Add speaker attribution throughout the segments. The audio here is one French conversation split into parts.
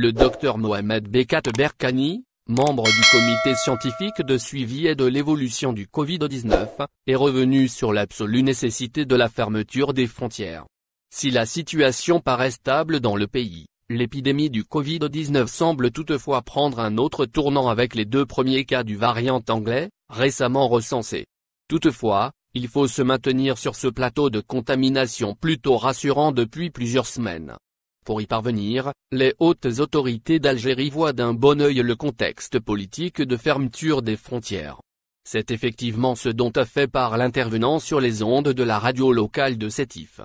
Speaker 1: Le docteur Mohamed Bekat Berkani, membre du comité scientifique de suivi et de l'évolution du Covid-19, est revenu sur l'absolue nécessité de la fermeture des frontières. Si la situation paraît stable dans le pays, l'épidémie du Covid-19 semble toutefois prendre un autre tournant avec les 2 premiers cas du variant anglais, récemment recensés. Toutefois, il faut se maintenir sur ce plateau de contamination plutôt rassurant depuis plusieurs semaines. Pour y parvenir, les hautes autorités d'Algérie voient d'un bon œil le contexte politique de fermeture des frontières. C'est effectivement ce dont a fait part l'intervenant sur les ondes de la radio locale de Sétif.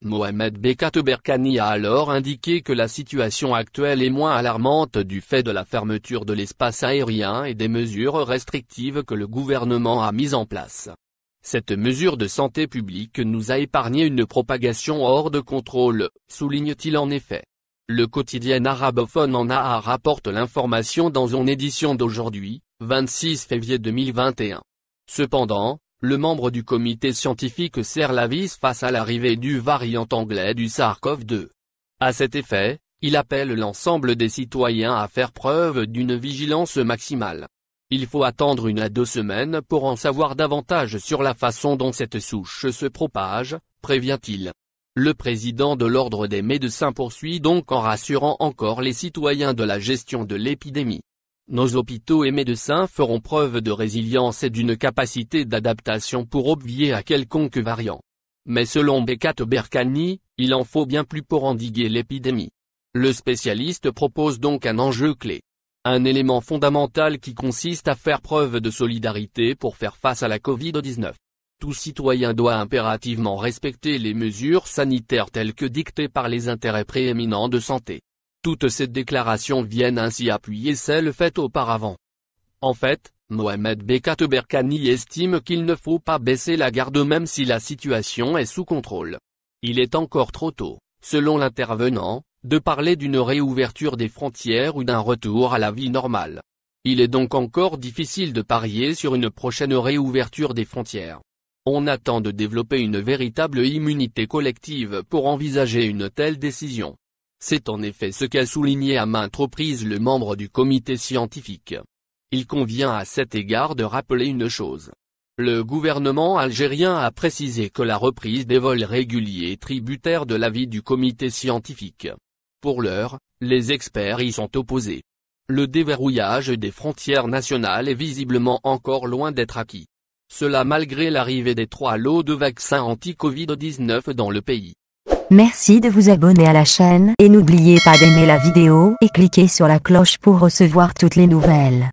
Speaker 1: Mohamed Bekat Berkani a alors indiqué que la situation actuelle est moins alarmante du fait de la fermeture de l'espace aérien et des mesures restrictives que le gouvernement a mises en place. Cette mesure de santé publique nous a épargné une propagation hors de contrôle, souligne-t-il en effet. Le quotidien arabophone Anahar rapporte l'information dans son édition d'aujourd'hui, 26 février 2021. Cependant, le membre du comité scientifique serre la vis face à l'arrivée du variant anglais du SARS-CoV-2. À cet effet, il appelle l'ensemble des citoyens à faire preuve d'une vigilance maximale. Il faut attendre 1 à 2 semaines pour en savoir davantage sur la façon dont cette souche se propage, prévient-il. Le président de l'Ordre des médecins poursuit donc en rassurant encore les citoyens de la gestion de l'épidémie. Nos hôpitaux et médecins feront preuve de résilience et d'une capacité d'adaptation pour obvier à quelconque variant. Mais selon Bekat Berkani, il en faut bien plus pour endiguer l'épidémie. Le spécialiste propose donc un enjeu clé. Un élément fondamental qui consiste à faire preuve de solidarité pour faire face à la Covid-19. Tout citoyen doit impérativement respecter les mesures sanitaires telles que dictées par les intérêts prééminents de santé. Toutes ces déclarations viennent ainsi appuyer celles faites auparavant. En fait, Mohamed Bekat Berkani estime qu'il ne faut pas baisser la garde même si la situation est sous contrôle. Il est encore trop tôt, selon l'intervenant, de parler d'une réouverture des frontières ou d'un retour à la vie normale. Il est donc encore difficile de parier sur une prochaine réouverture des frontières. On attend de développer une véritable immunité collective pour envisager une telle décision. C'est en effet ce qu'a souligné à maintes reprises le membre du comité scientifique. Il convient à cet égard de rappeler une chose. Le gouvernement algérien a précisé que la reprise des vols réguliers est tributaire de l'avis du comité scientifique. Pour l'heure, les experts y sont opposés. Le déverrouillage des frontières nationales est visiblement encore loin d'être acquis. Cela malgré l'arrivée des 3 lots de vaccins anti-Covid-19 dans le pays.
Speaker 2: Merci de vous abonner à la chaîne et n'oubliez pas d'aimer la vidéo et cliquer sur la cloche pour recevoir toutes les nouvelles.